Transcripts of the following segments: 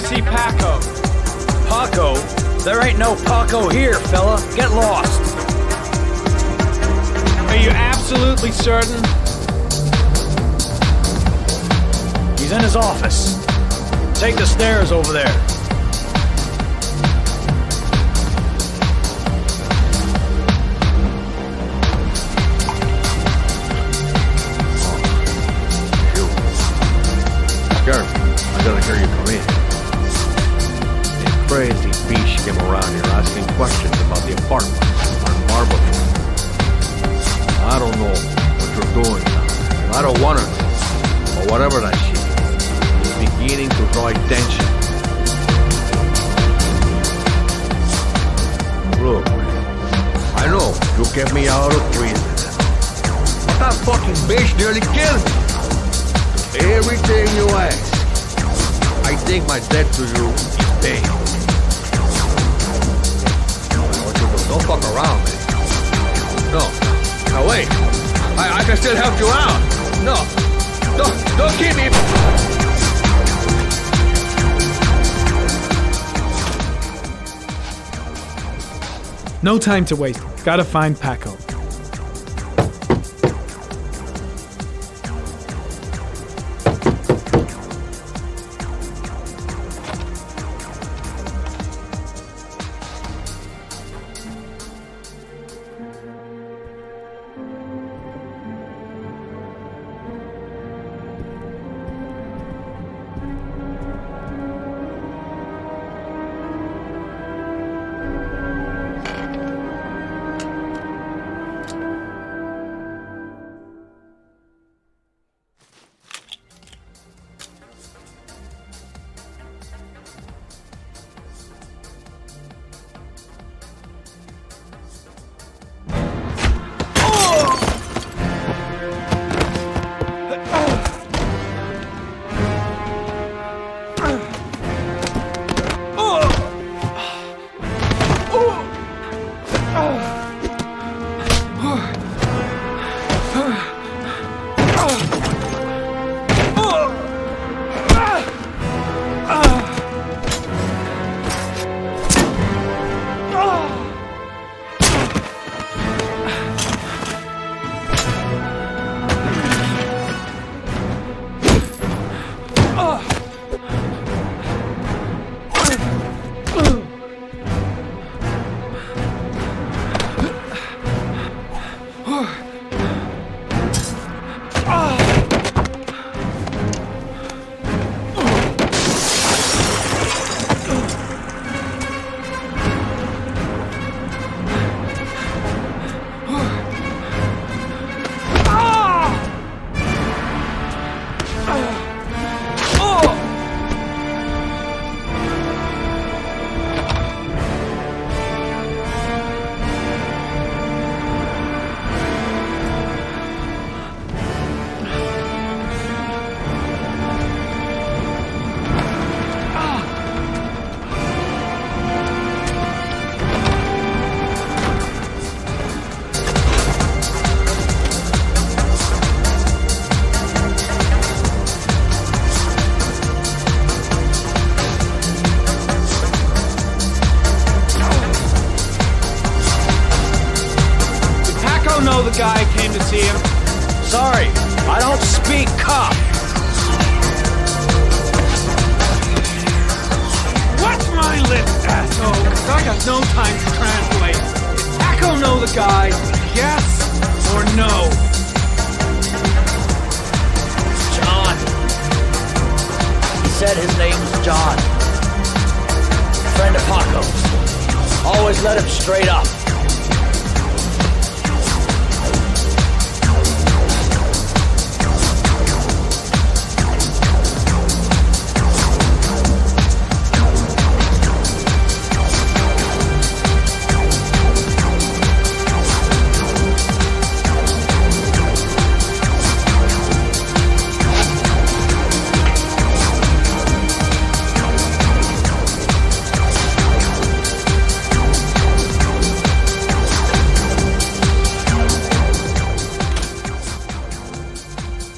see Paco. Paco? There ain't no Paco here, fella. Get lost. Are you absolutely certain? He's in his office. Take the stairs over there. Sheriff, I gotta hear you come in. A crazy beast came around here asking questions about the apartment on Marble. I don't know what you're doing now, and I don't want to know. But whatever that shit is beginning to draw attention. Look, I know you kept me out of prison, but that fucking bitch nearly killed me. Everything you ask, I think my debt to you is paid. Don't fuck around, man. No, wait. I can still help you out. No, don't keep me. No time to waste. Gotta find Paco. The guy came to see him. Sorry, I don't speak cop. Watch my lips, asshole, 'cause I got no time to translate. Did Paco know the guy? Yes or no? John. He said his name was John. Friend of Paco's. Always let him straight up.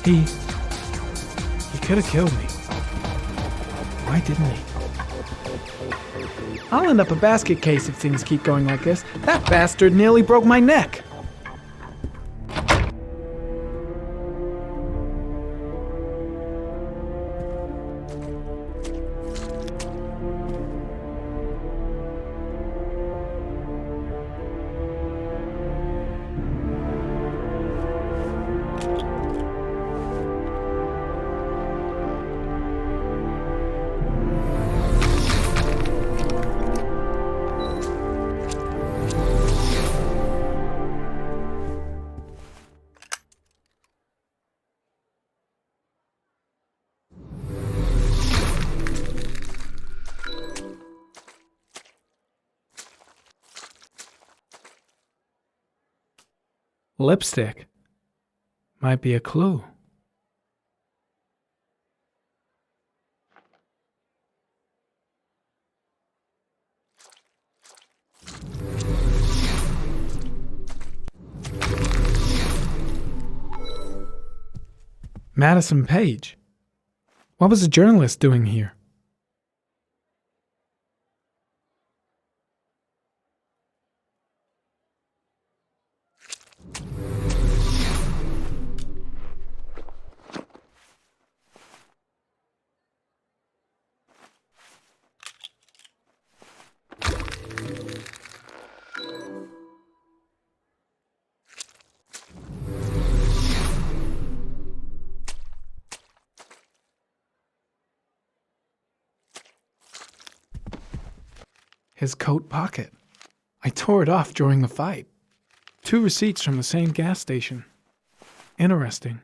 He could have killed me. Why didn't he? I'll end up a basket case if things keep going like this. That bastard nearly broke my neck. Lipstick. Might be a clue. Madison Page. What was a journalist doing here? His coat pocket. I tore it off during the fight. 2 receipts from the same gas station. Interesting.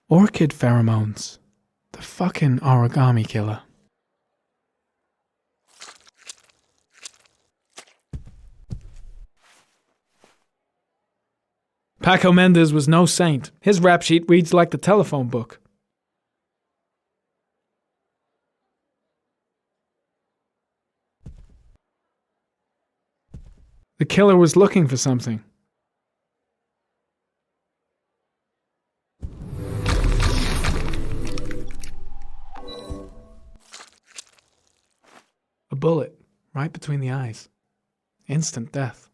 Orchid pheromones. The fucking origami killer. Paco Mendez was no saint. His rap sheet reads like the telephone book. The killer was looking for something. A bullet, right between the eyes. Instant death.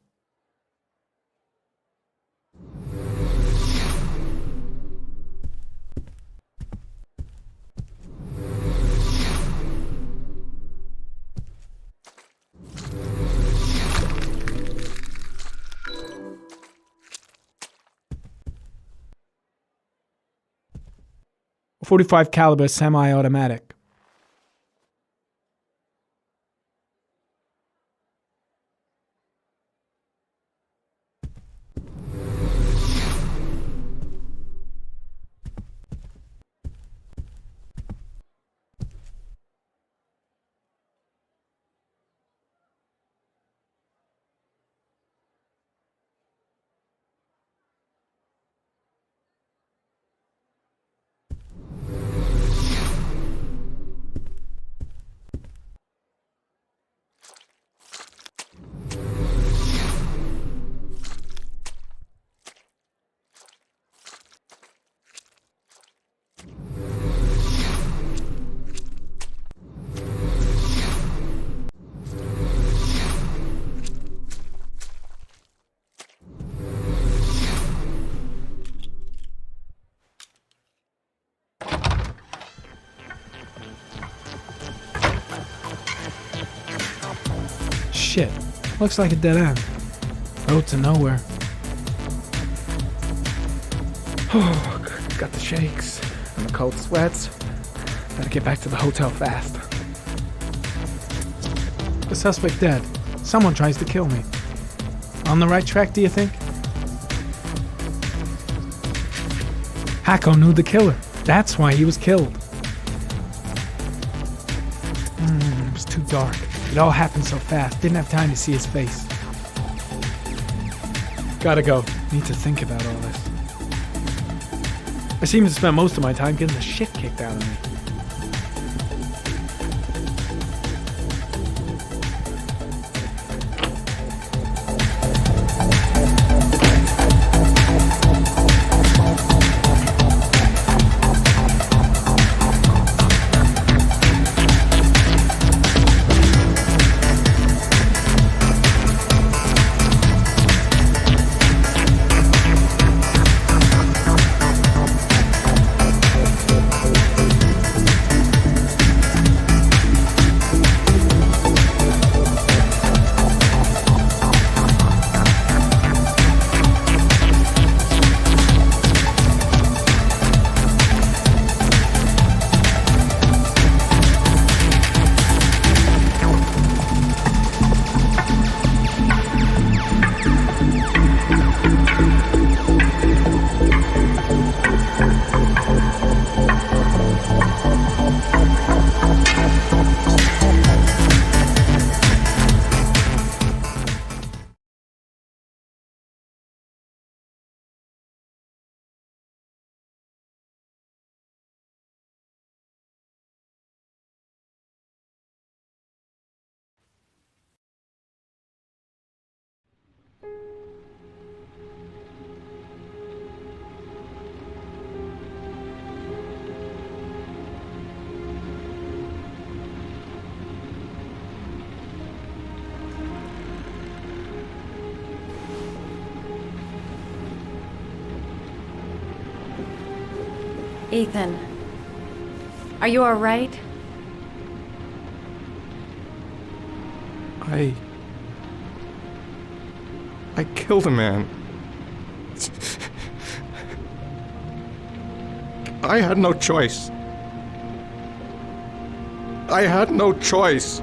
.45 caliber semi-automatic. Shit, looks like a dead end. Road to nowhere. Oh, got the shakes and the cold sweats. Gotta get back to the hotel fast. The suspect dead. Someone tries to kill me. On the right track, do you think? Hacko knew the killer. That's why he was killed. It was too dark. It all happened so fast. Didn't have time to see his face. Gotta go. Need to think about all this. I seem to spend most of my time getting the shit kicked out of me. Ethan, are you all right? I killed a man. I had no choice. I had no choice.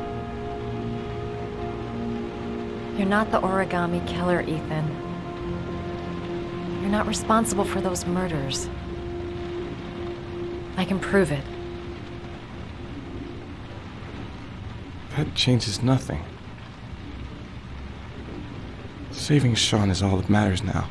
You're not the origami killer, Ethan. You're not responsible for those murders. I can prove it. That changes nothing. Saving Sean is all that matters now.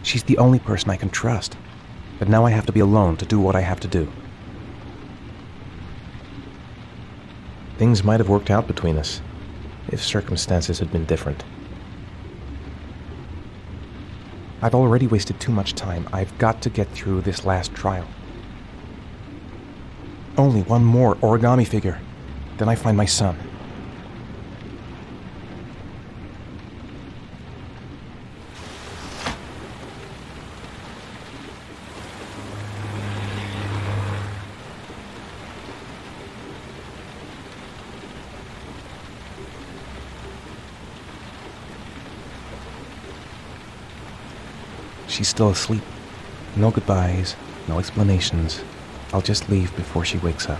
She's the only person I can trust. But now I have to be alone to do what I have to do. Things might have worked out between us, if circumstances had been different. I've already wasted too much time. I've got to get through this last trial. Only one more origami figure. Then I find my son. She's still asleep. No goodbyes, no explanations. I'll just leave before she wakes up.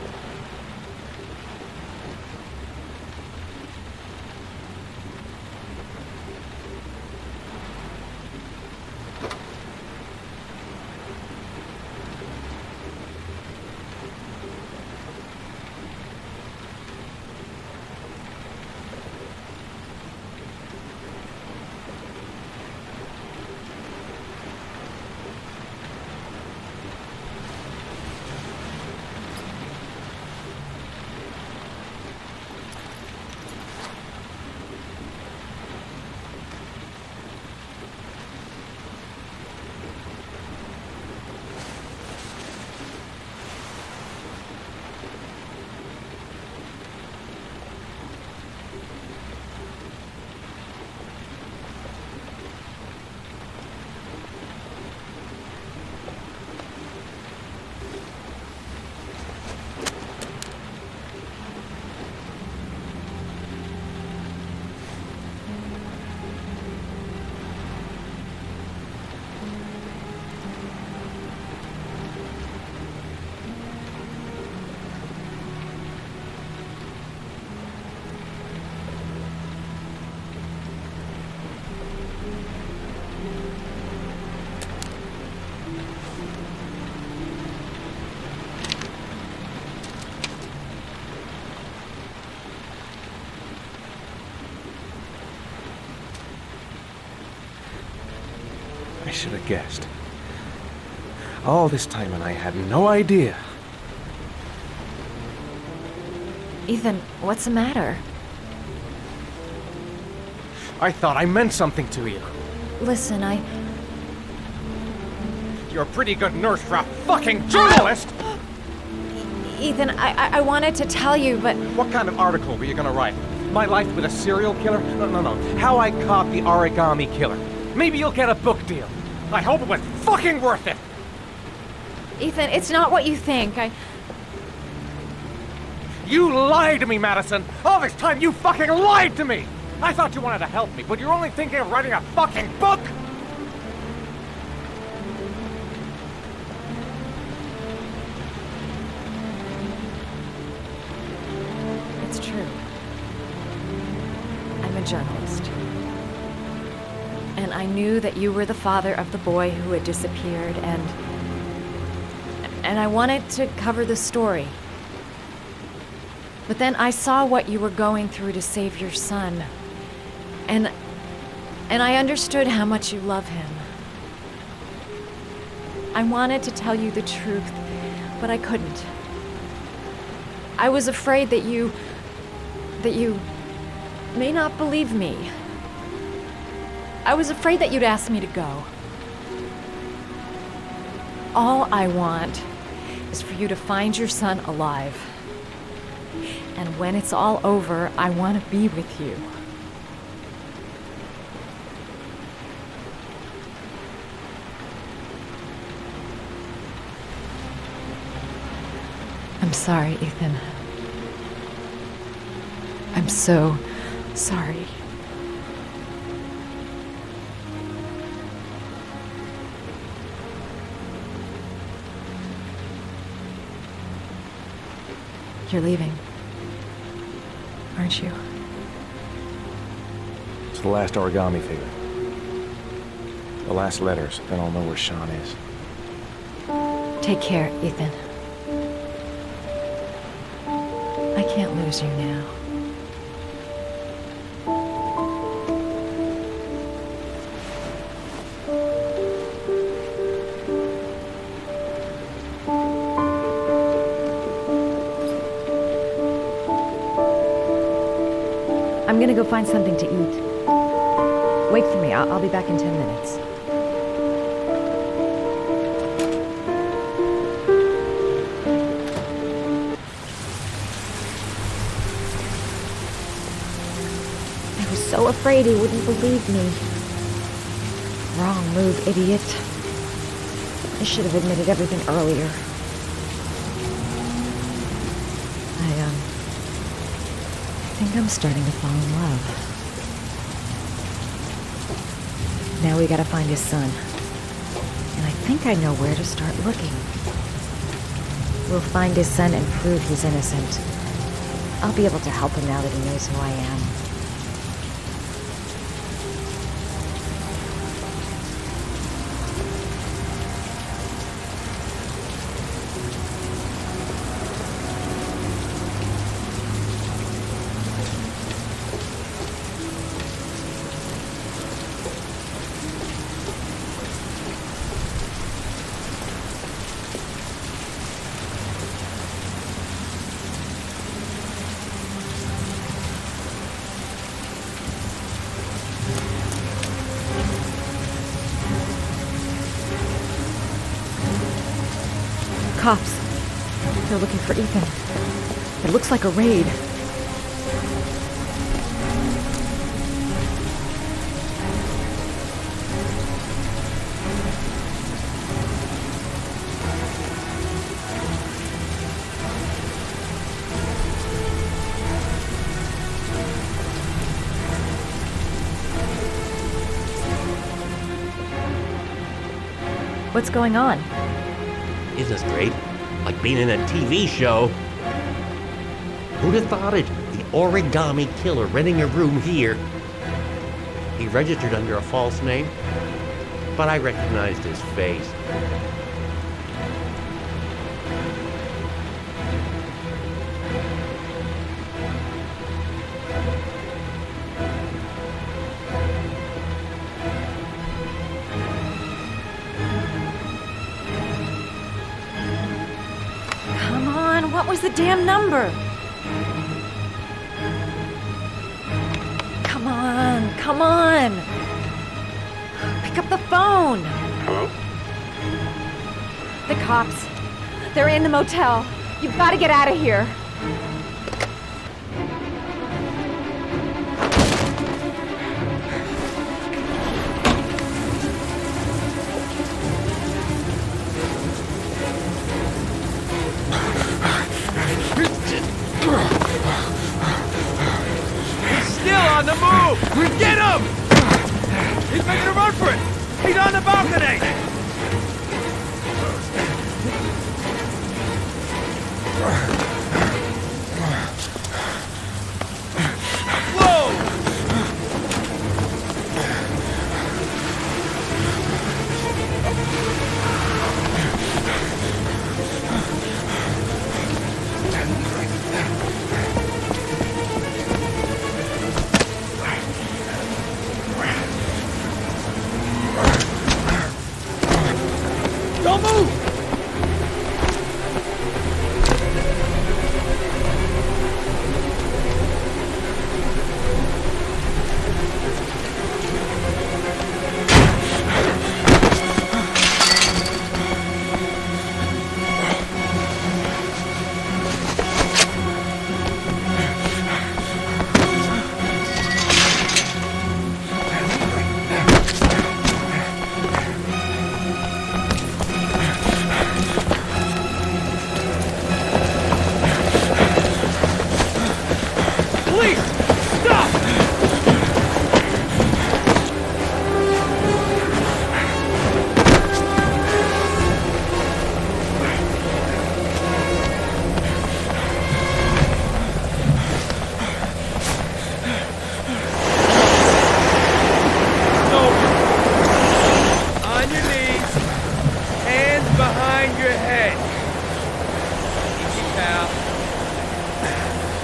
I should have guessed. All this time and I had no idea. Ethan, what's the matter? I thought I meant something to you. Listen, You're a pretty good nurse for a fucking journalist! Ethan, I wanted to tell you, but... What kind of article were you gonna write? My life with a serial killer? No. How I caught the origami killer. Maybe you'll get a book deal. I hope it was fucking worth it! Ethan, it's not what you think. You lied to me, Madison! All this time you fucking lied to me! I thought you wanted to help me, but you're only thinking of writing a fucking book! It's true. I'm a journalist. And I knew that you were the father of the boy who had disappeared, and I wanted to cover the story. But then I saw what you were going through to save your son. And I understood how much you love him. I wanted to tell you the truth, but I couldn't. I was afraid that you may not believe me. I was afraid that you'd ask me to go. All I want is for you to find your son alive. And when it's all over, I want to be with you. I'm sorry, Ethan. I'm so sorry. You're leaving, aren't you? It's the last origami figure. The last letters, then I'll know where Sean is. Take care, Ethan. I can't lose you now. I'm gonna go find something to eat. Wait for me. I'll be back in 10 minutes. I was so afraid he wouldn't believe me. Wrong move, idiot. I should have admitted everything earlier. I think I'm starting to fall in love. Now we gotta find his son. And I think I know where to start looking. We'll find his son and prove he's innocent. I'll be able to help him now that he knows who I am. Cops. They're looking for Ethan. It looks like a raid. What's going on? Isn't this great? Like being in a TV show. Who'd have thought it? The origami killer renting a room here. He registered under a false name, but I recognized his face. What was the damn number? Come on, come on. Pick up the phone. Hello? The cops. They're in the motel. You've got to get out of here. On the move! Get him! He's making a run for it! He's on the balcony! Whoa! Don't move!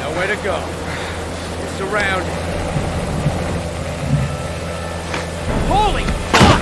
Nowhere to go. You're surrounded. Holy fuck!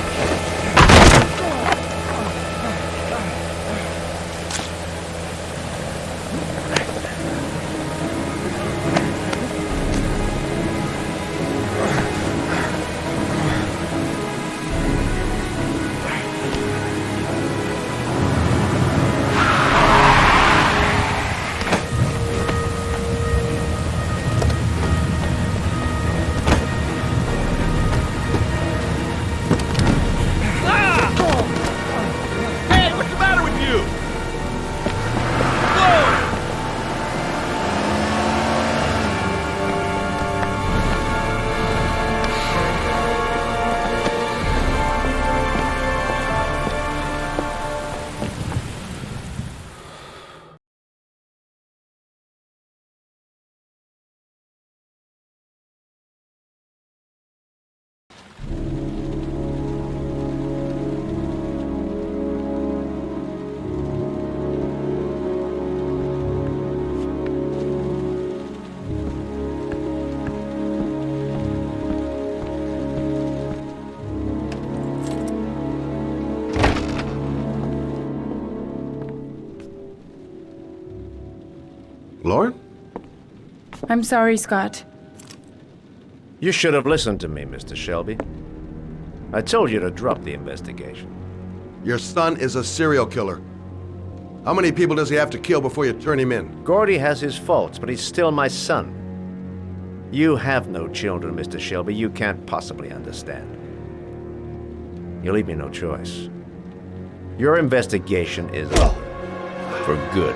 Lauren? I'm sorry, Scott. You should have listened to me, Mr. Shelby. I told you to drop the investigation. Your son is a serial killer. How many people does he have to kill before you turn him in? Gordy has his faults, but he's still my son. You have no children, Mr. Shelby. You can't possibly understand. You leave me no choice. Your investigation is over. For good.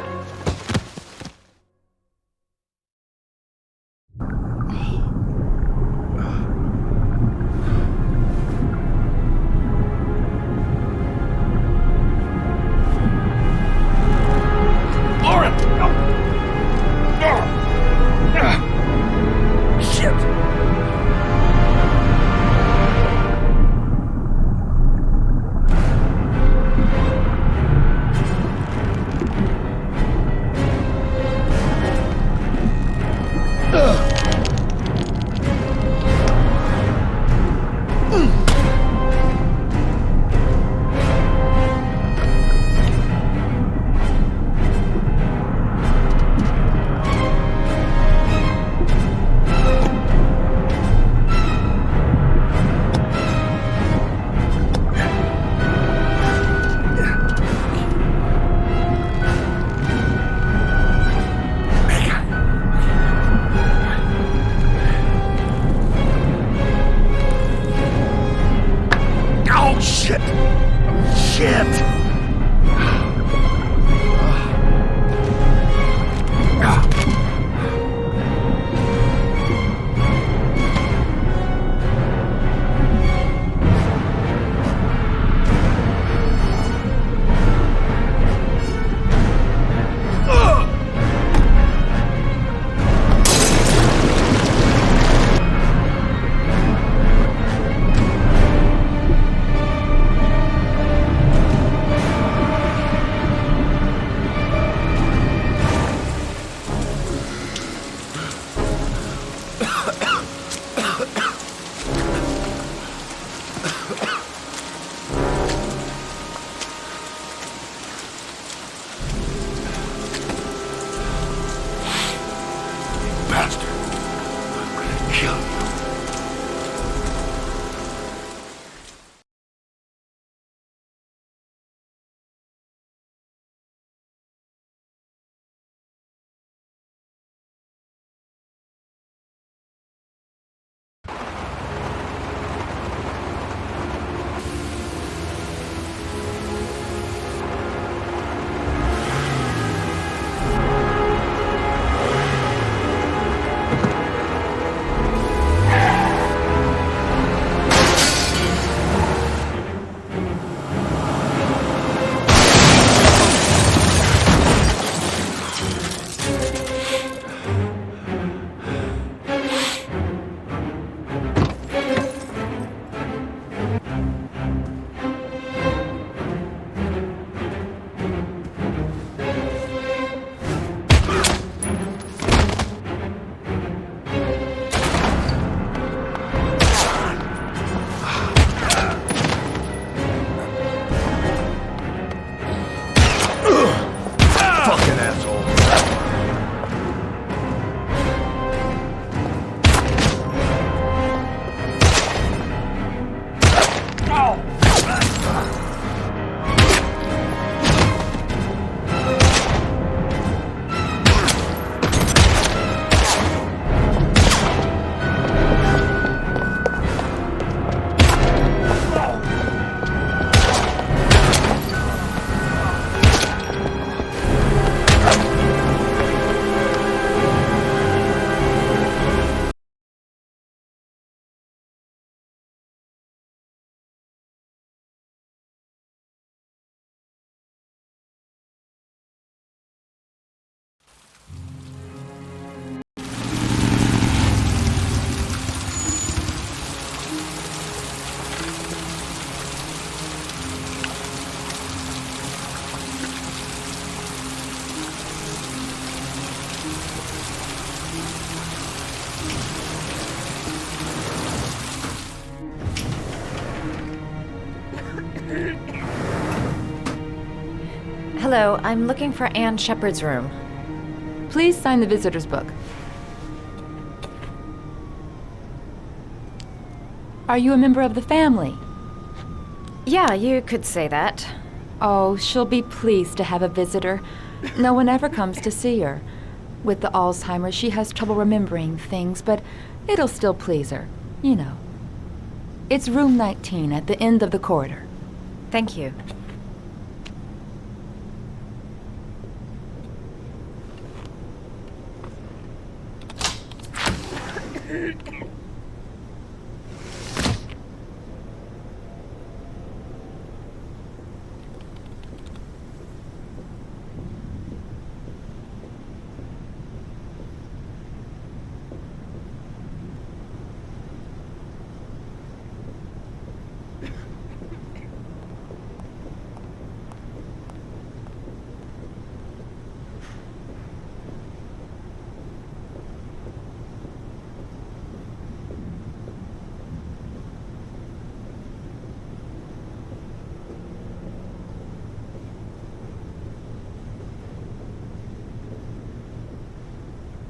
Hello, I'm looking for Anne Shepard's room. Please sign the visitor's book. Are you a member of the family? Yeah, you could say that. Oh, she'll be pleased to have a visitor. No one ever comes to see her. With the Alzheimer's, she has trouble remembering things, but it'll still please her, you know. It's room 19 at the end of the corridor. Thank you.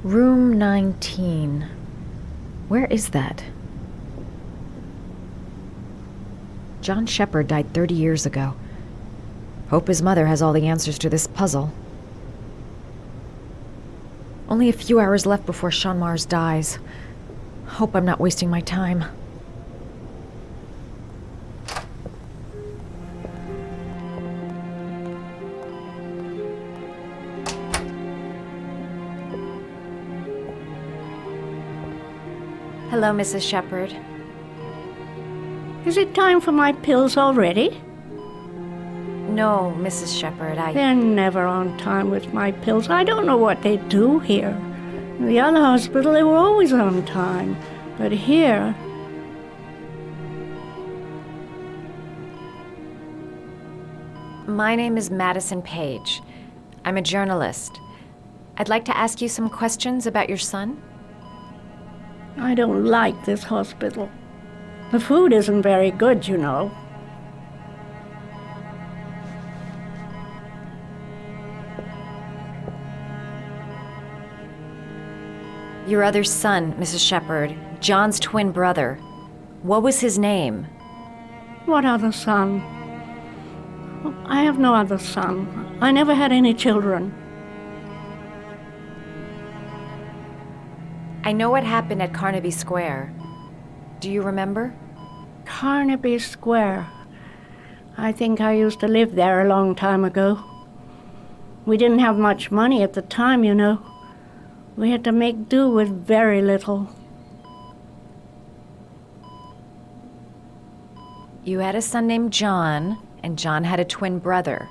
Room 19. Where is that? John Shepard died 30 years ago. Hope his mother has all the answers to this puzzle. Only a few hours left before Sean Mars dies. Hope I'm not wasting my time. Hello, Mrs. Shepard. Is it time for my pills already? No, Mrs. Shepard, They're never on time with my pills. I don't know what they do here. In the other hospital, they were always on time. But here... My name is Madison Page. I'm a journalist. I'd like to ask you some questions about your son. I don't like this hospital. The food isn't very good, you know. Your other son, Mrs. Shepard, John's twin brother. What was his name? What other son? I have no other son. I never had any children. I know what happened at Carnaby Square. Do you remember? Carnaby Square. I think I used to live there a long time ago. We didn't have much money at the time, you know. We had to make do with very little. You had a son named John, and John had a twin brother.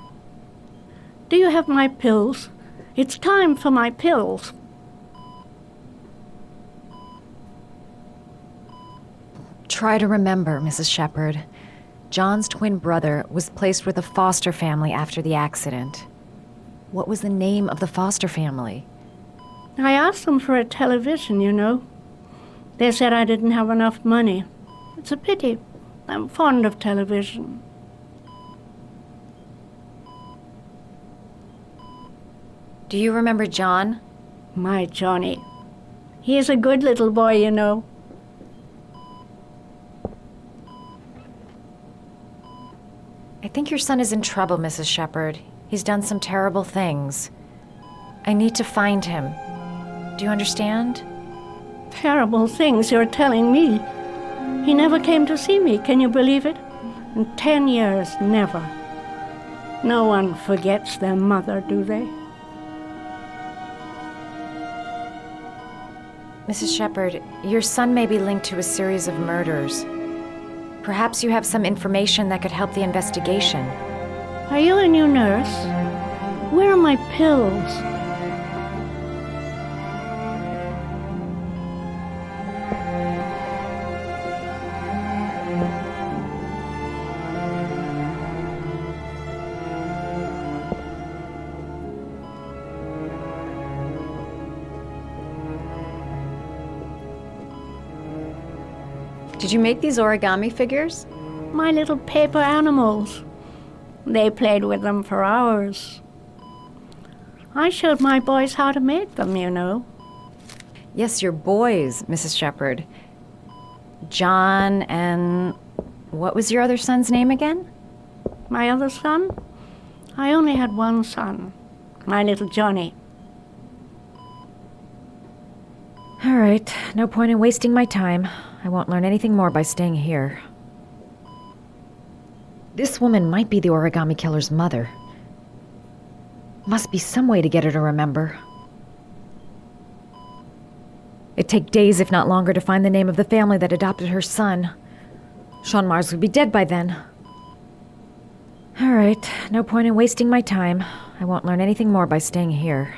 Do you have my pills? It's time for my pills. Try to remember, Mrs. Shepard. John's twin brother was placed with a foster family after the accident. What was the name of the foster family? I asked them for a television, you know. They said I didn't have enough money. It's a pity. I'm fond of television. Do you remember John? My Johnny. He is a good little boy, you know. I think your son is in trouble, Mrs. Shepard. He's done some terrible things. I need to find him. Do you understand? Terrible things you're telling me. He never came to see me, can you believe it? In 10 years, never. No one forgets their mother, do they? Mrs. Shepard, your son may be linked to a series of murders. Perhaps you have some information that could help the investigation. Are you a new nurse? Where are my pills? Did you make these origami figures? My little paper animals. They played with them for hours. I showed my boys how to make them, you know. Yes, your boys, Mrs. Shepherd. John and... what was your other son's name again? My other son? I only had one son, my little Johnny. All right, no point in wasting my time. I won't learn anything more by staying here. This woman might be the origami killer's mother. Must be some way to get her to remember. It'd take days, if not longer, to find the name of the family that adopted her son. Sean Mars would be dead by then. All right, no point in wasting my time. I won't learn anything more by staying here.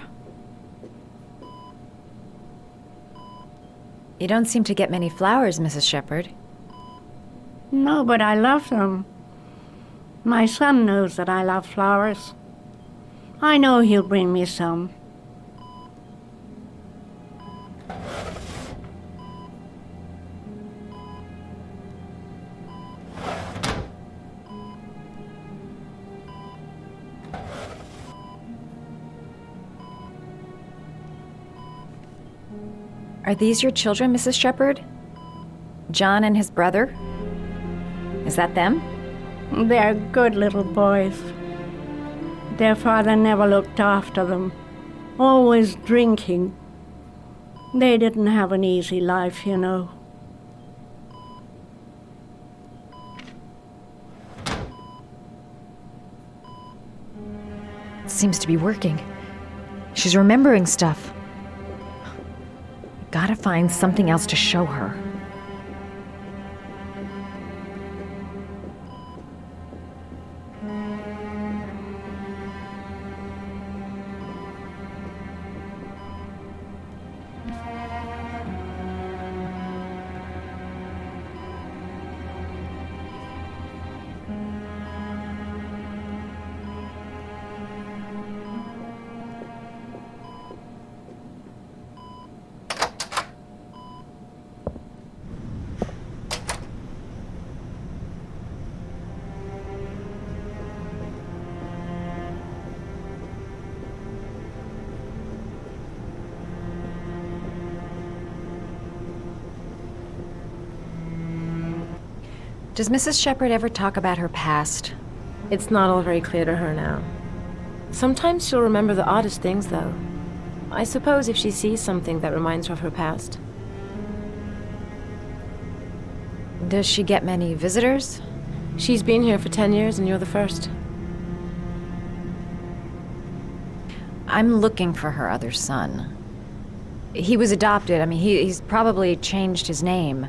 You don't seem to get many flowers, Mrs. Shepherd. No, but I love them. My son knows that I love flowers. I know he'll bring me some. Are these your children, Mrs. Shepherd? John and his brother? Is that them? They're good little boys. Their father never looked after them, always drinking. They didn't have an easy life, you know. It seems to be working. She's remembering stuff. Gotta find something else to show her. Does Mrs. Shepherd ever talk about her past? It's not all very clear to her now. Sometimes she'll remember the oddest things, though. I suppose if she sees something that reminds her of her past. Does she get many visitors? She's been here for 10 years and you're the first. I'm looking for her other son. He was adopted. I mean, he's probably changed his name.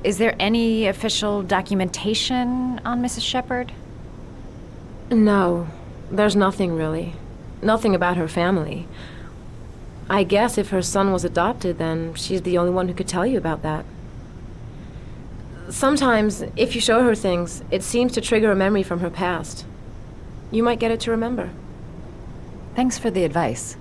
Is there any official documentation on Mrs. Shepherd? No, there's nothing really. Nothing about her family. I guess if her son was adopted, then she's the only one who could tell you about that. Sometimes, if you show her things, it seems to trigger a memory from her past. You might get it to remember. Thanks for the advice.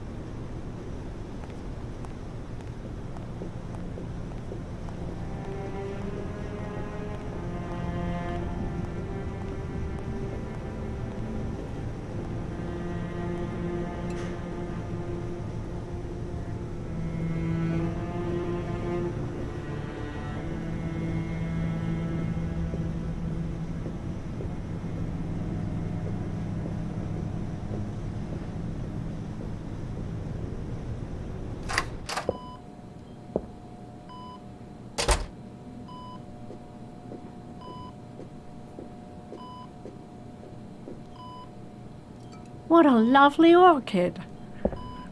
What a lovely orchid.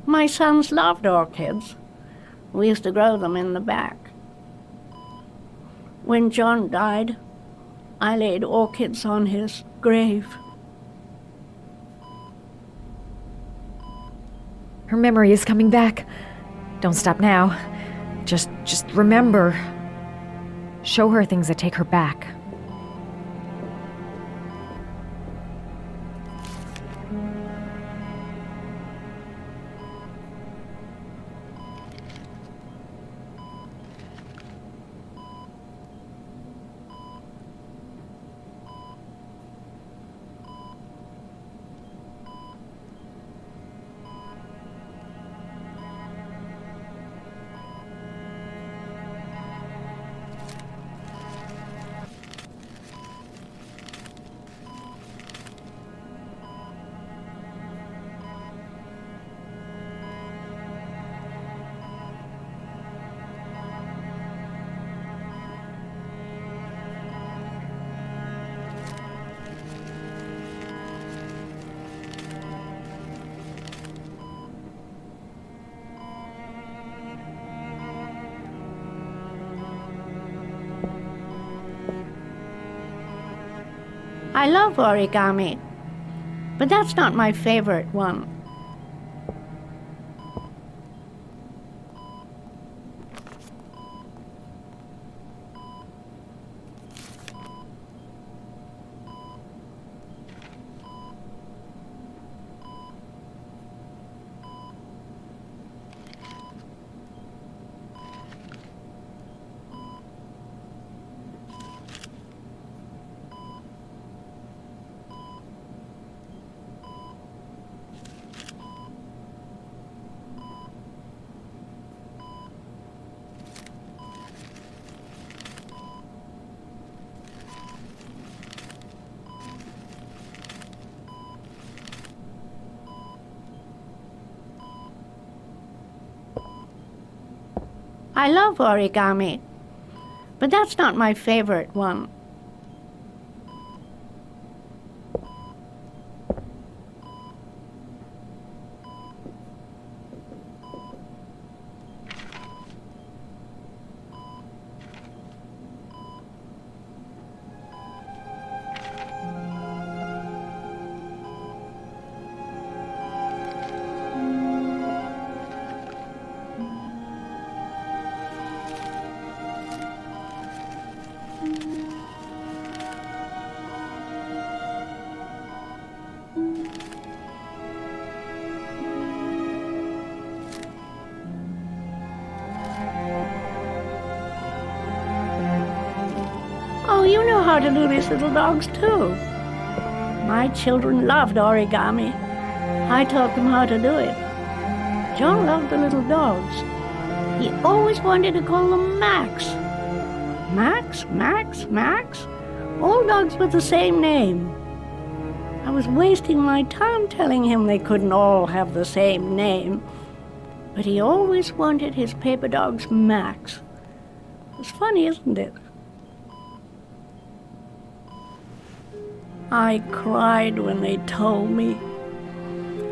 My sons loved orchids. We used to grow them in the back. When John died, I laid orchids on his grave. Her memory is coming back. Don't stop now. Just remember. Show her things that take her back. I love origami, but that's not my favorite one. I love origami, but that's not my favorite one. Oh, you know how to do these little dogs too. My children loved origami. I taught them how to do it. John loved the little dogs. He always wanted to call them Max. Max, Max, Max. All dogs with the same name. I was wasting my time telling him they couldn't all have the same name. But he always wanted his paper dogs Max. It's funny, isn't it? I cried when they told me.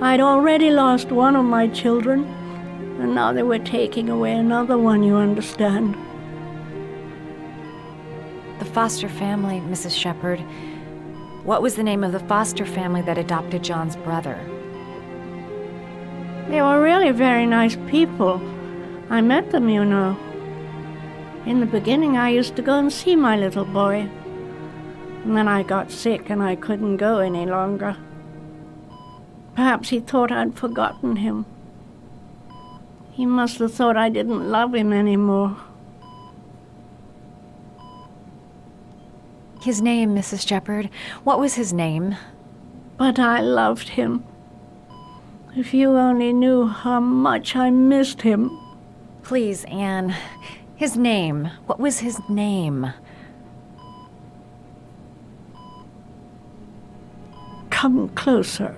I'd already lost one of my children, and now they were taking away another one, you understand. The foster family, Mrs. Shepherd. What was the name of the foster family that adopted John's brother? They were really very nice people. I met them, you know. In the beginning, I used to go and see my little boy. And then I got sick and I couldn't go any longer. Perhaps he thought I'd forgotten him. He must have thought I didn't love him anymore. His name, Mrs. Shepherd. What was his name? But I loved him. If you only knew how much I missed him. Please, Anne. His name. What was his name? Come closer.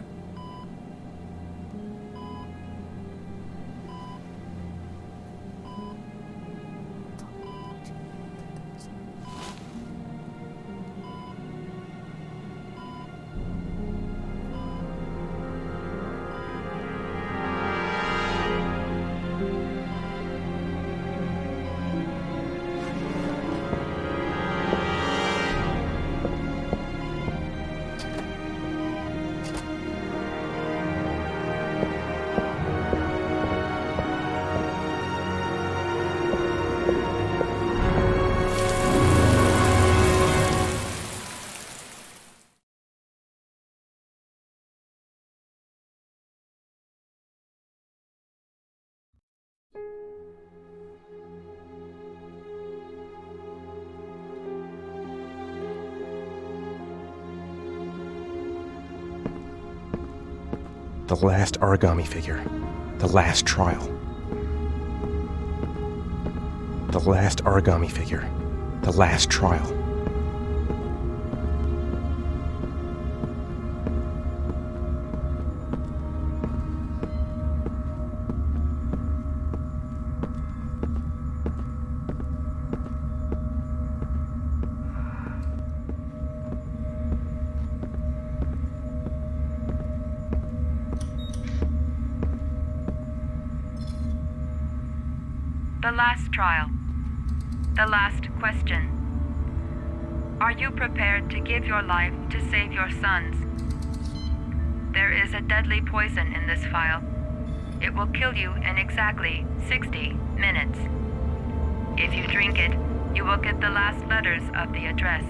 The last origami figure. The last trial. The last origami figure. The last trial. The last trial. The last question. Are you prepared to give your life to save your sons? There is a deadly poison in this file. It will kill you in exactly 60 minutes. If you drink it, you will get the last letters of the address.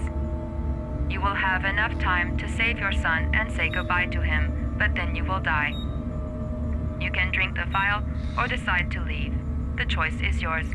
You will have enough time to save your son and say goodbye to him, but then you will die. You can drink the file or decide to leave. The choice is yours.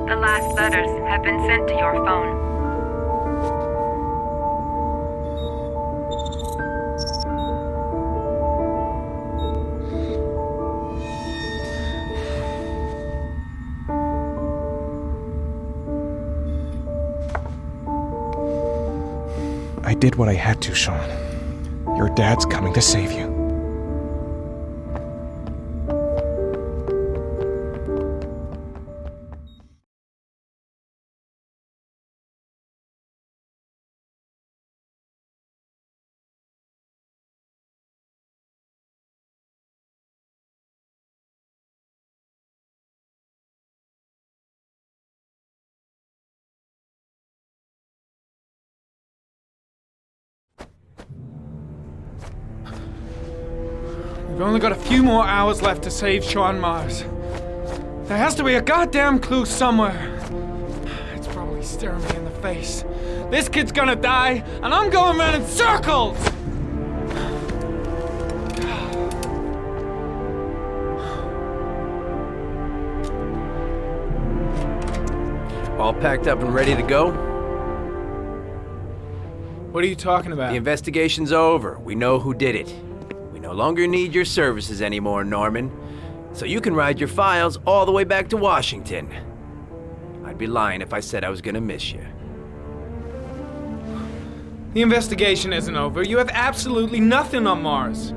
The last letters have been sent to your phone. I did what I had to, Sean. Your dad's coming to save you. We've only got a few more hours left to save Sean Mars. There has to be a goddamn clue somewhere. It's probably staring me in the face. This kid's gonna die, and I'm going around in circles! All packed up and ready to go? What are you talking about? The investigation's over. We know who did it. We no longer need your services anymore, Norman. So you can ride your files all the way back to Washington. I'd be lying if I said I was gonna miss you. The investigation isn't over. You have absolutely nothing on Mars.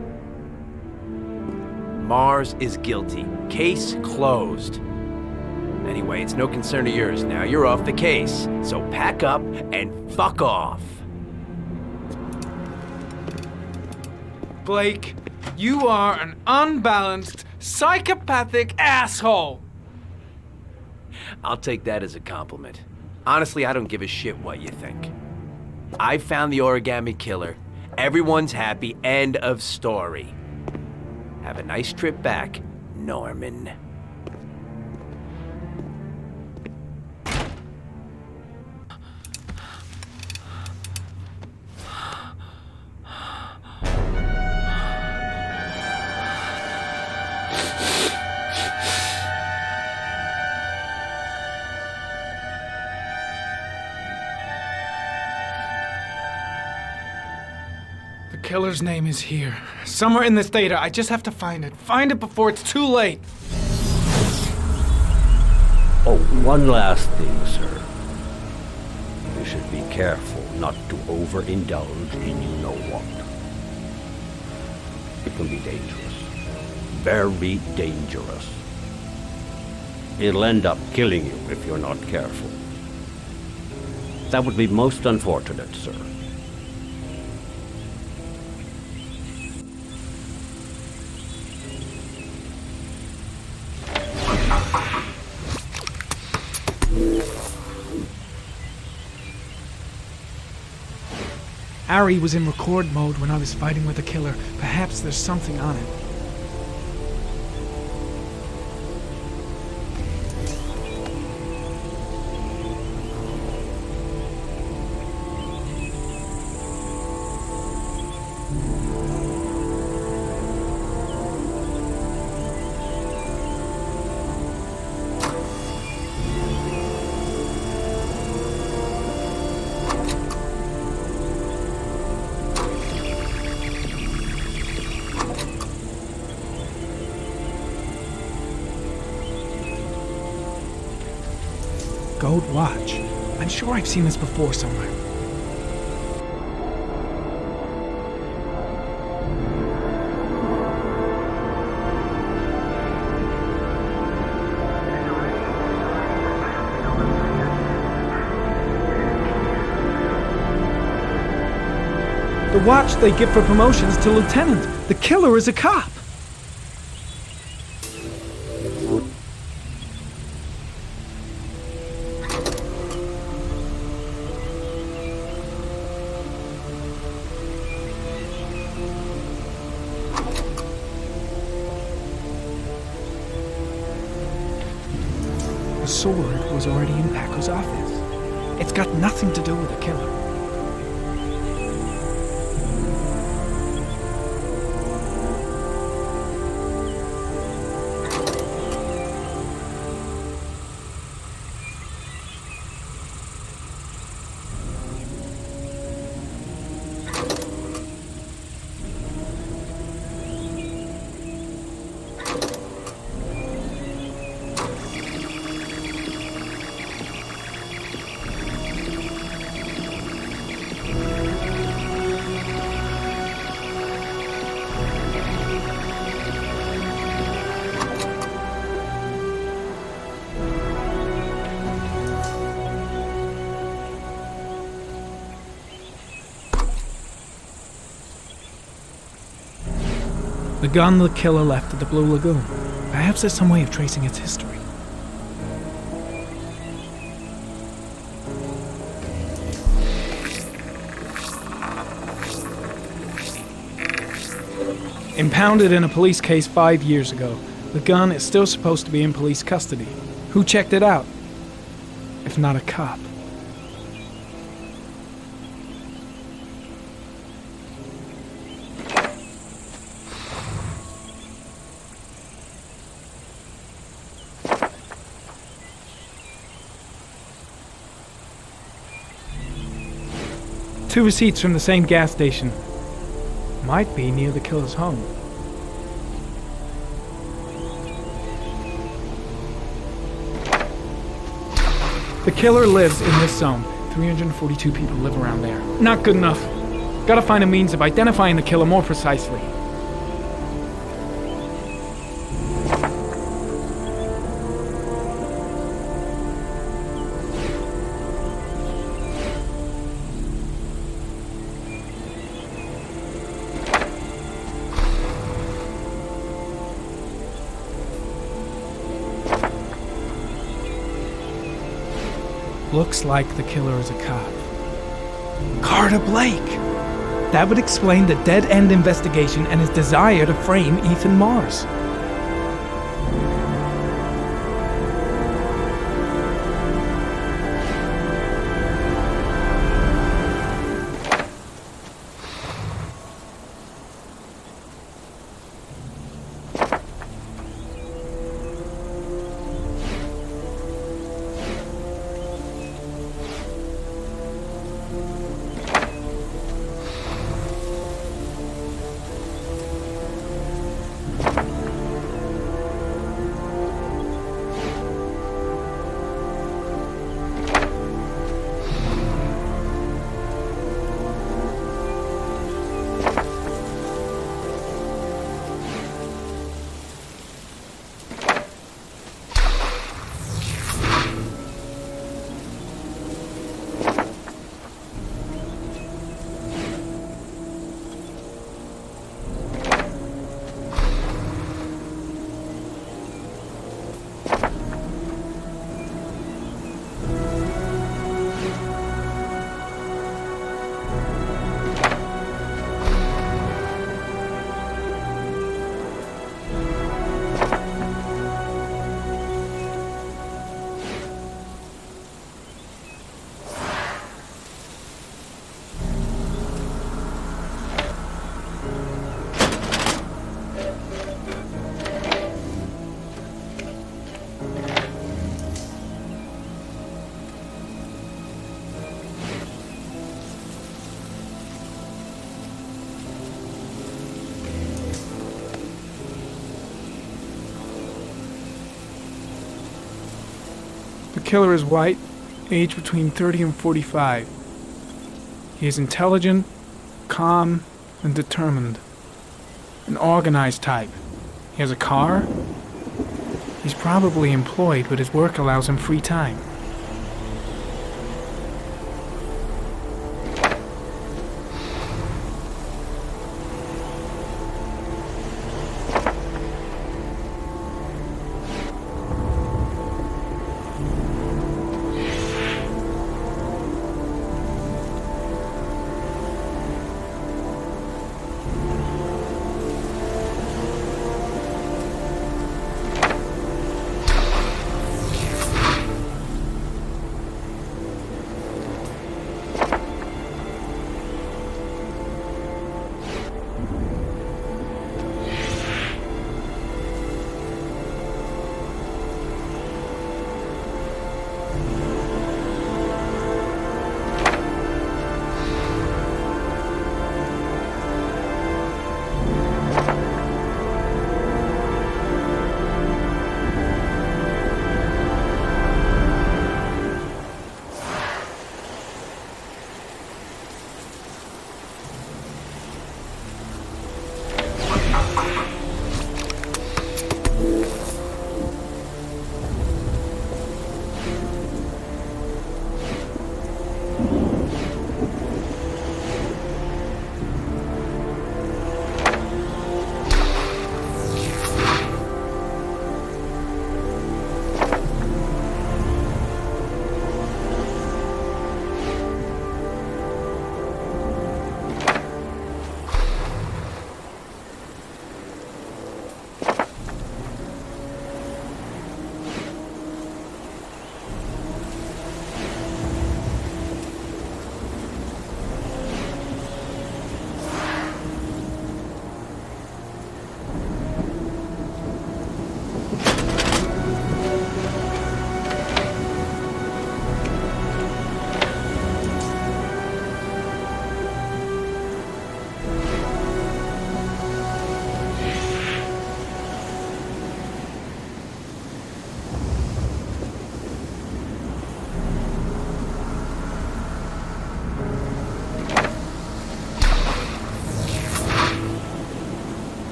Mars is guilty. Case closed. Anyway, it's no concern of yours now. You're off the case. So pack up and fuck off. Blake, you are an unbalanced, psychopathic asshole! I'll take that as a compliment. Honestly, I don't give a shit what you think. I found the origami killer. Everyone's happy. End of story. Have a nice trip back, Norman. The killer's name is here. Somewhere in this data. I just have to find it. Find it before it's too late. Oh, one last thing, sir. You should be careful not to overindulge in you-know-what. It can be dangerous. Very dangerous. It'll end up killing you if you're not careful. That would be most unfortunate, sir. Ari was in record mode when I was fighting with the killer. Perhaps there's something on it. gold watch. I'm sure I've seen this before somewhere. The watch they give for promotions to lieutenant. The killer is a cop. The sword was already in Paco's office. It's got nothing to do with the killer. The gun the killer left at the Blue Lagoon. Perhaps there's some way of tracing its history. Impounded in a police case 5 years ago, the gun is still supposed to be in police custody. Who checked it out? If not a cop. Two receipts from the same gas station. Might be near the killer's home. The killer lives in this zone. 342 people live around there. Not good enough. Gotta find a means of identifying the killer more precisely. Looks like the killer is a cop. Carter Blake! That would explain the dead-end investigation and his desire to frame Ethan Mars. The killer is white, age between 30 and 45. He is intelligent, calm, and determined. An organized type. He has a car. He's probably employed, but his work allows him free time.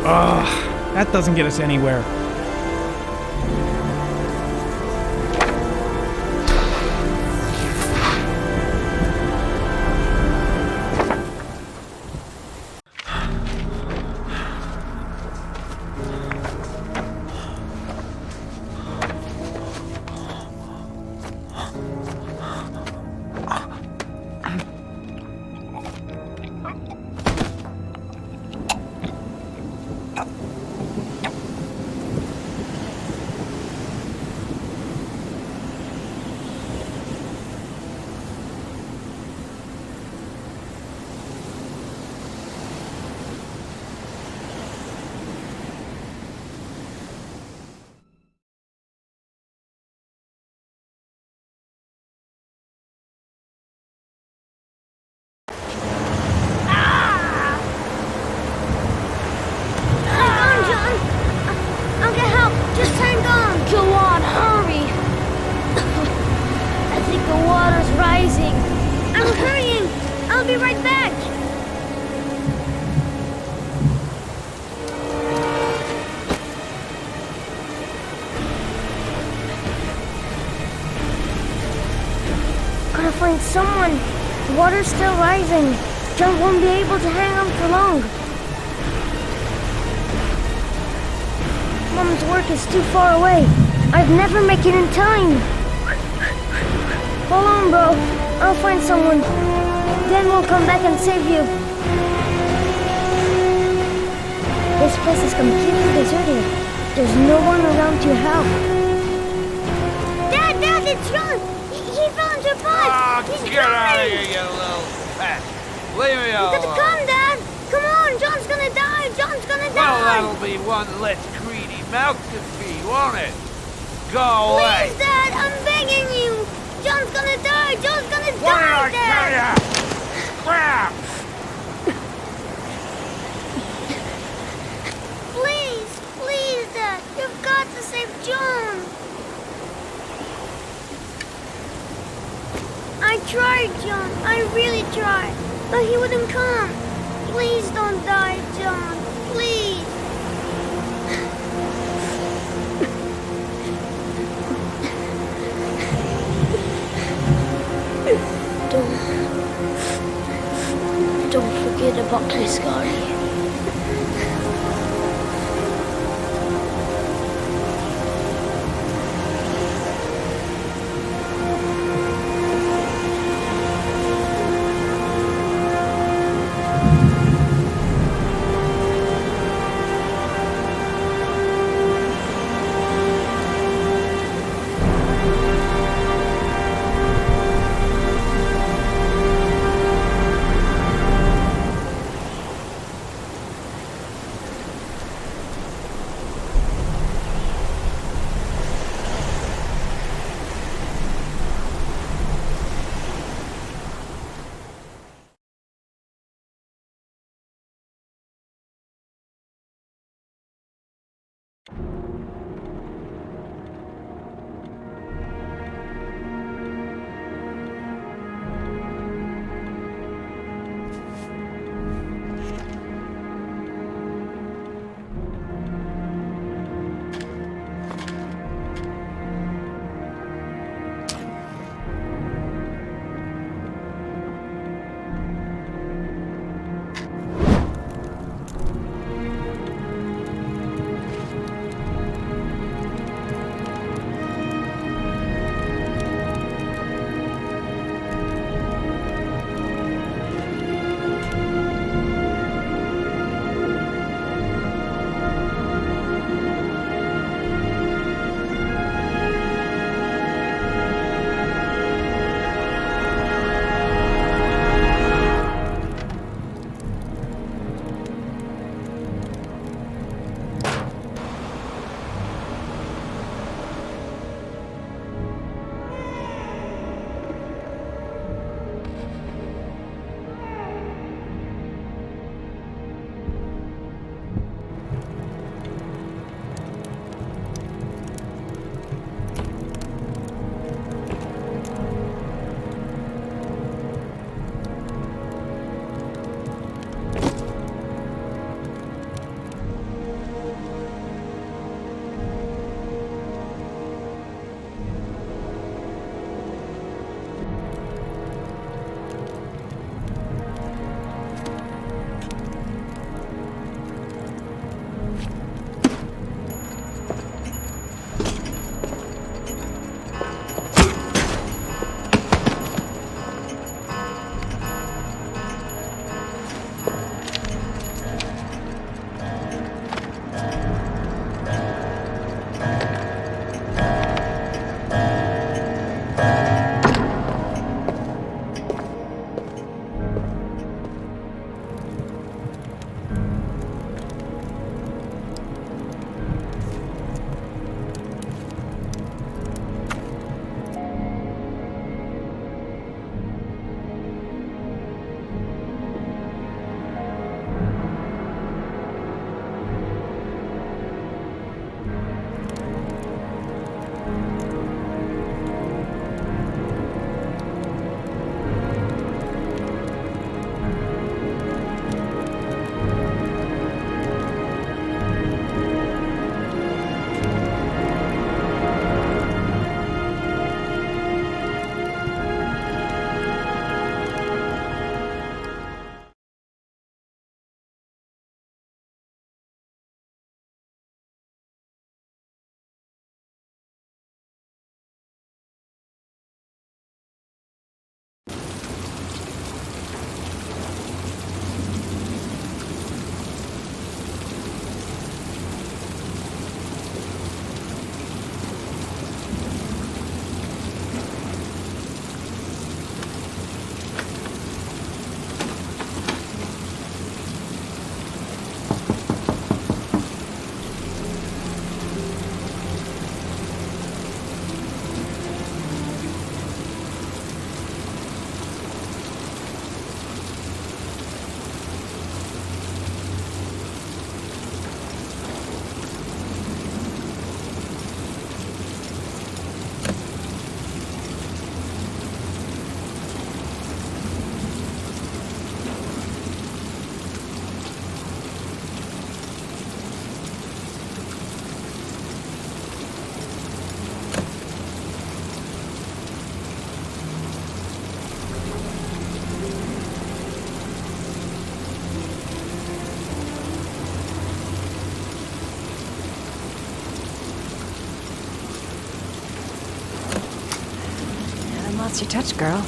Ugh, that doesn't get us anywhere. be right back. Gotta find someone. The water's still rising. John won't be able to hang on for long. Mom's work is too far away. I'd never make it in time. Hold on, bro. I'll find someone. Then we'll come back and save you. This place is completely deserted. There's no one around to help. Dad, it's John! He fell into a pipe! He's Get out of drowning! here, you little pest! Leave me You alone! gotta come, Dad! Come on, John's gonna die! John's gonna die! Well, that'll be one less greedy mouth to feed, won't it? Go away! Please, Dad, I'm begging you! John's gonna die! John's gonna What die, did I tell Dad! ya? Crap! Please, Dad, you've got to save John! I tried, John. I really tried. But he wouldn't come. Please don't die, John. Please. Don't forget about this, Scotty. you touch, girl.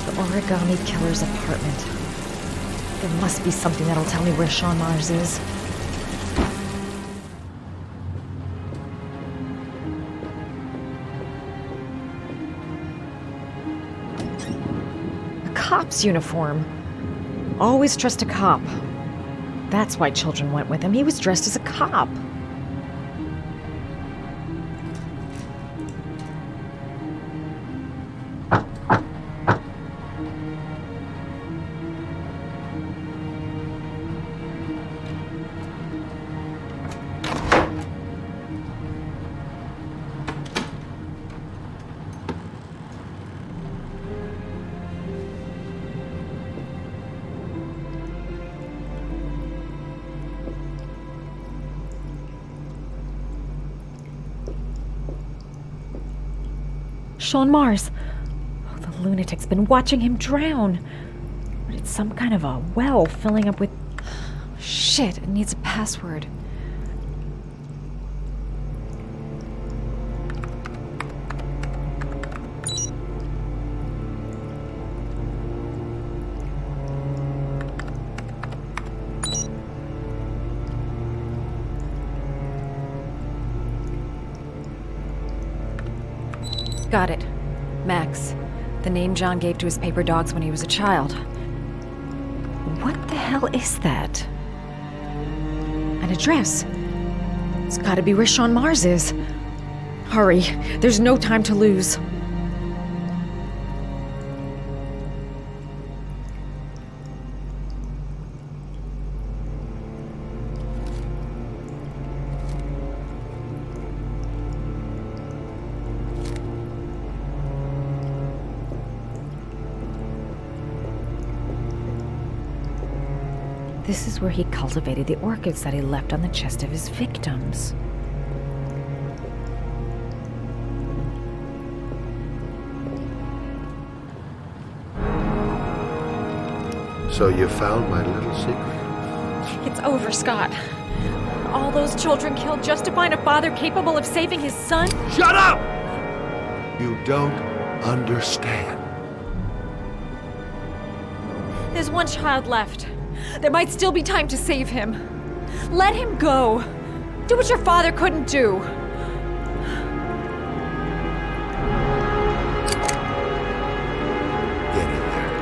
The origami killer's apartment. There must be something that'll tell me where Sean Mars is. A cop's uniform. Always trust a cop. That's why children went with him. He was dressed as a cop. Sean Mars. Oh, the lunatic's been watching him drown. But it's some kind of a well filling up with... Shit, it needs a password. Got it. Max. The name John gave to his paper dogs when he was a child. What the hell is that? An address. It's gotta be where Sean Mars is. Hurry. There's no time to lose. This is where he cultivated the orchids that he left on the chest of his victims. So you found my little secret? It's over, Scott. All those children killed just to find a father capable of saving his son? Shut up! You don't understand. There's one child left. There might still be time to save him. Let him go. Do what your father couldn't do. Get in there.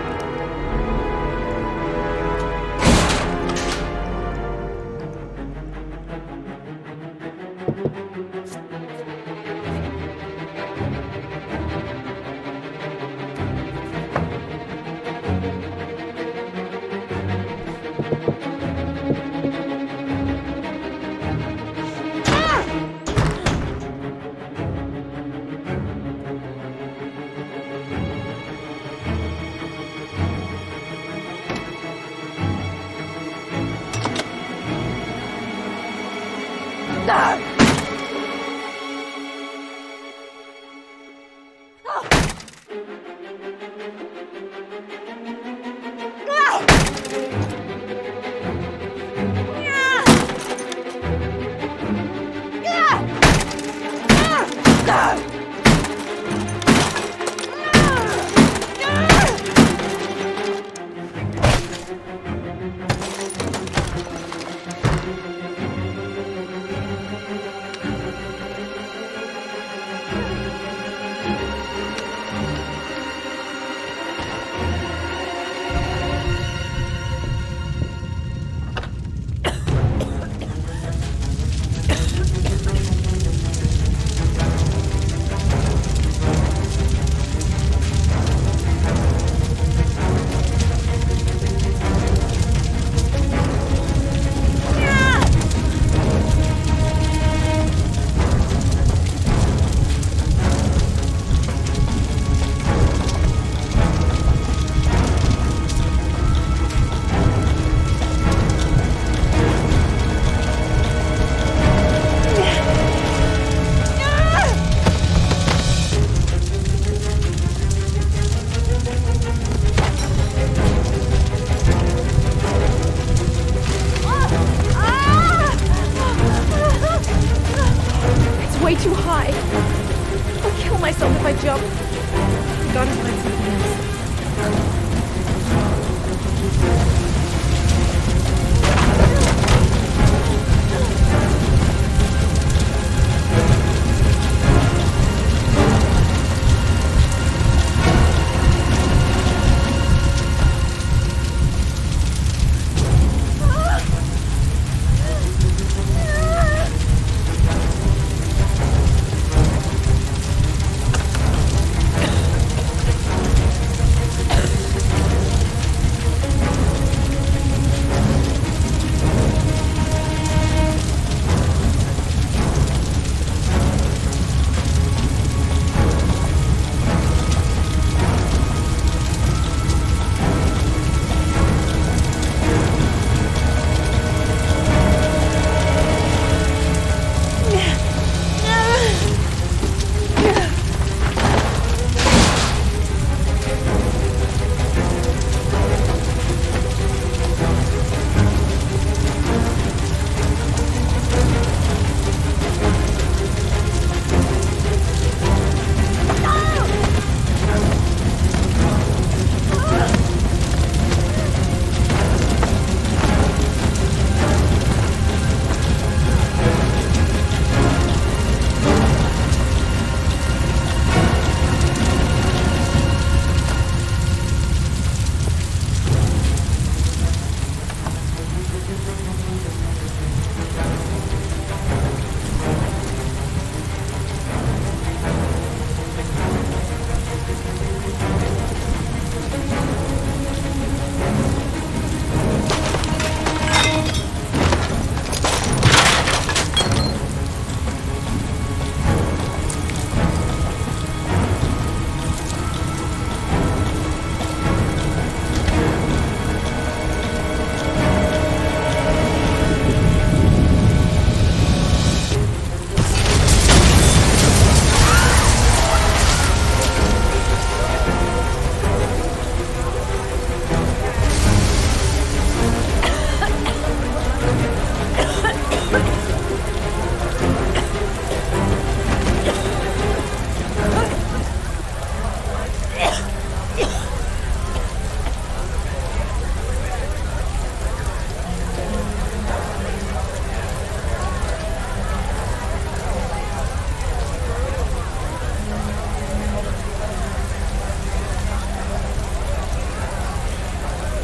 my jump. I gotta find something else.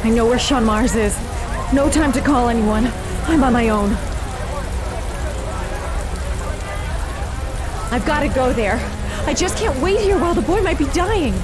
I know where Sean Mars is. No time to call anyone. I'm on my own. I've got to go there. I just can't wait here while the boy might be dying.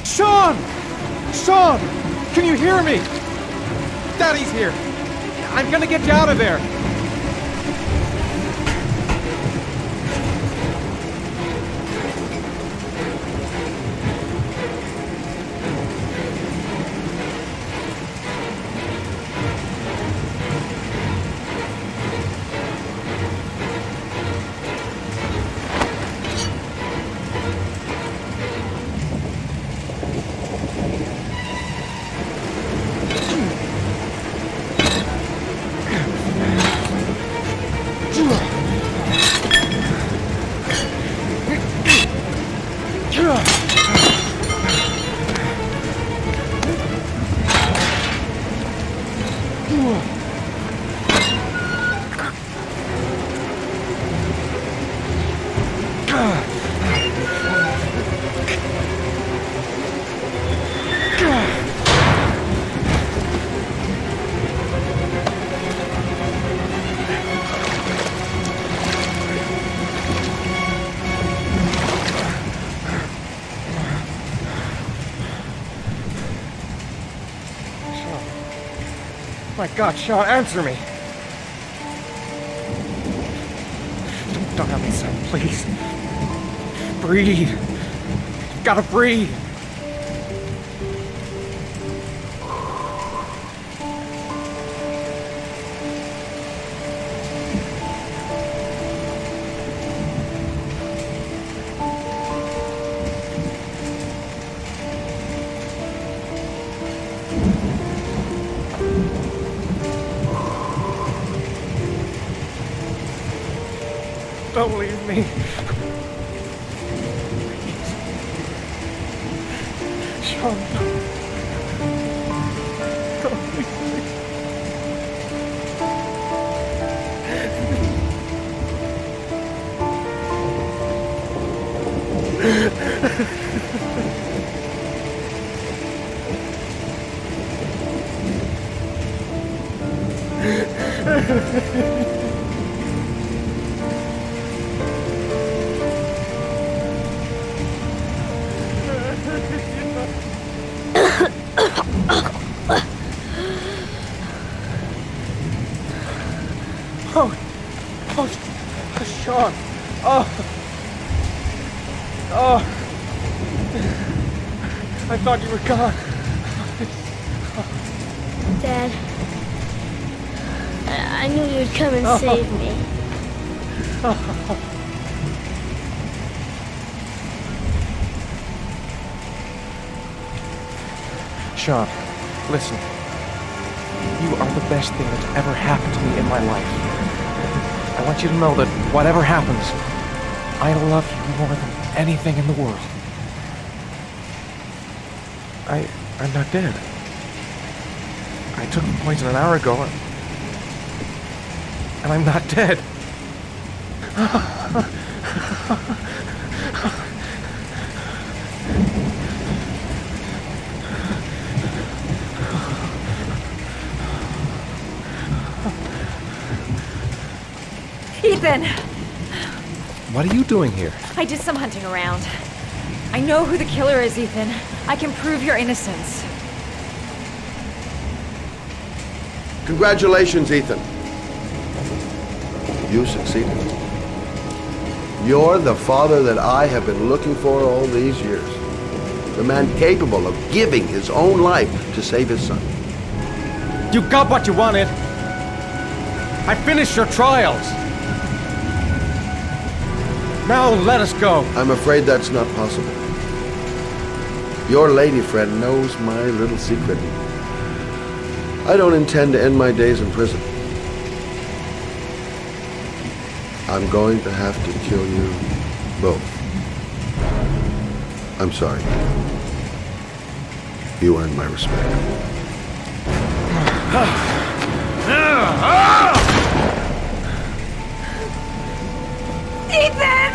Sean! Sean! Can you hear me? Daddy's here. I'm gonna get you out of there. My God, Sean, answer me! Don't die on me, son, please. Breathe. You gotta breathe. Don't leave me. Sean, don't leave me. Sean. I thought you were gone. Dad, I knew you'd come and save me. Sean, listen. You are the best thing that's ever happened to me in my life. I want you to know that whatever happens, I love you more than anything in the world. I'm not dead. I took the poison an hour ago, and I'm not dead. Ethan! What are you doing here? I did some hunting around. I know who the killer is, Ethan. I can prove your innocence. Congratulations, Ethan. You succeeded. You're the father that I have been looking for all these years. The man capable of giving his own life to save his son. You got what you wanted. I finished your trials. Now let us go. I'm afraid that's not possible. Your lady friend knows my little secret. I don't intend to end my days in prison. I'm going to have to kill you both. I'm sorry. You earned my respect. Ethan!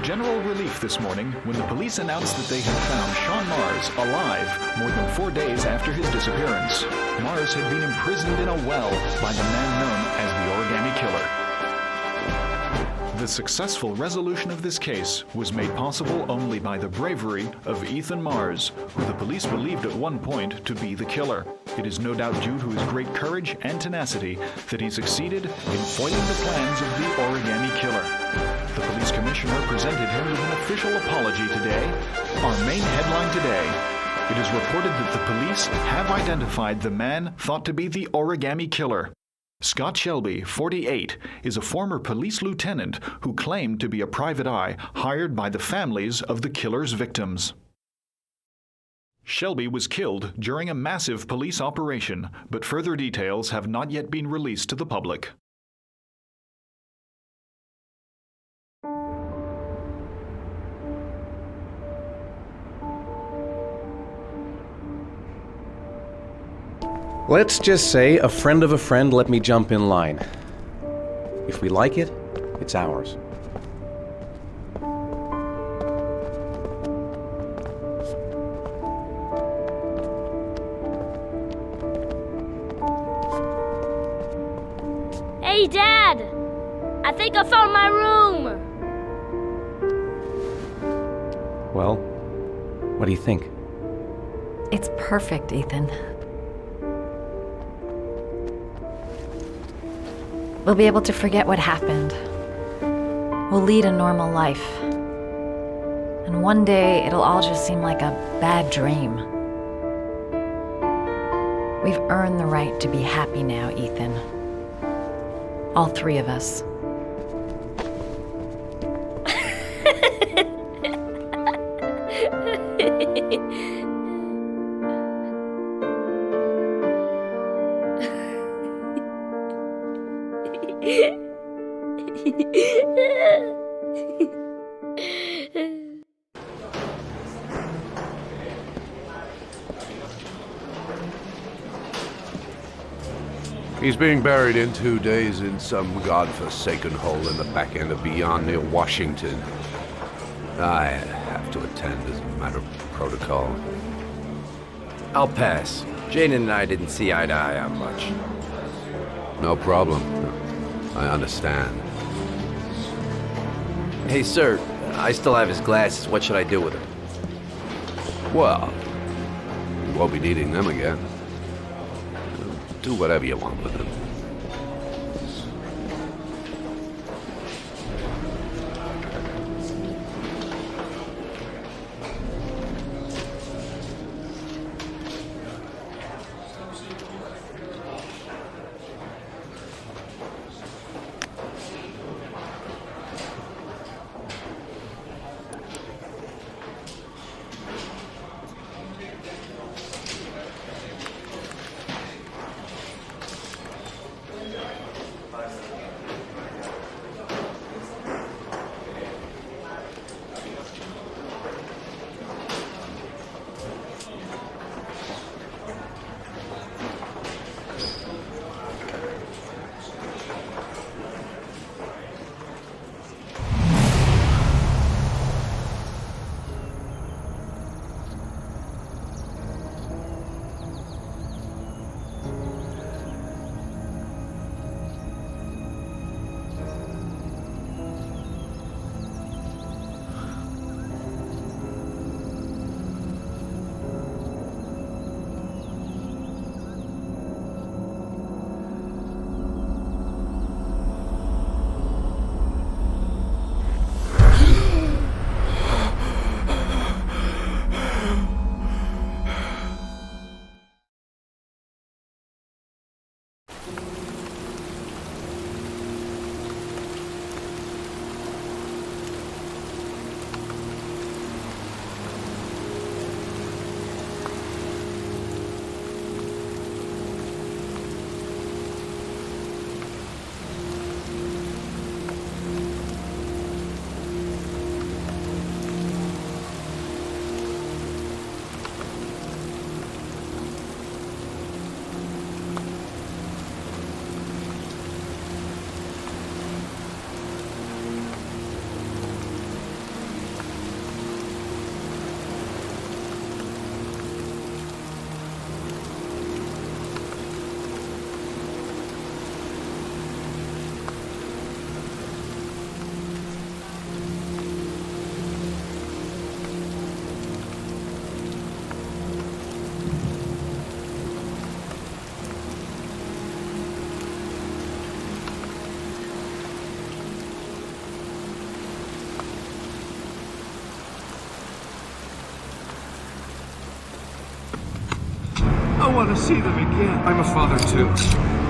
General relief this morning when the police announced that they had found Sean Mars alive more than 4 days after his disappearance. Mars had been imprisoned in a well by the man known as the Origami Killer. The successful resolution of this case was made possible only by the bravery of Ethan Mars, who the police believed at one point to be the killer. It is no doubt due to his great courage and tenacity that he succeeded in foiling the plans of the Origami Killer. The police commissioner presented him with an official apology today. Our main headline today: it is reported that the police have identified the man thought to be the Origami Killer. Scott Shelby, 48, is a former police lieutenant who claimed to be a private eye hired by the families of the killer's victims. Shelby was killed during a massive police operation, but further details have not yet been released to the public. Let's just say a friend of a friend let me jump in line. If we like it, it's ours. Hey, Dad! I think I found my room! Well, what do you think? It's perfect, Ethan. We'll be able to forget what happened. We'll lead a normal life. And one day, it'll all just seem like a bad dream. We've earned the right to be happy now, Ethan. All three of us. He's being buried in 2 days in some godforsaken hole in the back end of beyond near Washington. I have to attend as a matter of protocol. I'll pass. Jane and I didn't see eye to eye on much. No problem. I understand. Hey, sir, I still have his glasses. What should I do with them? Well, you won't be needing them again. Do whatever you want with them. I want to see them again. I'm a father too.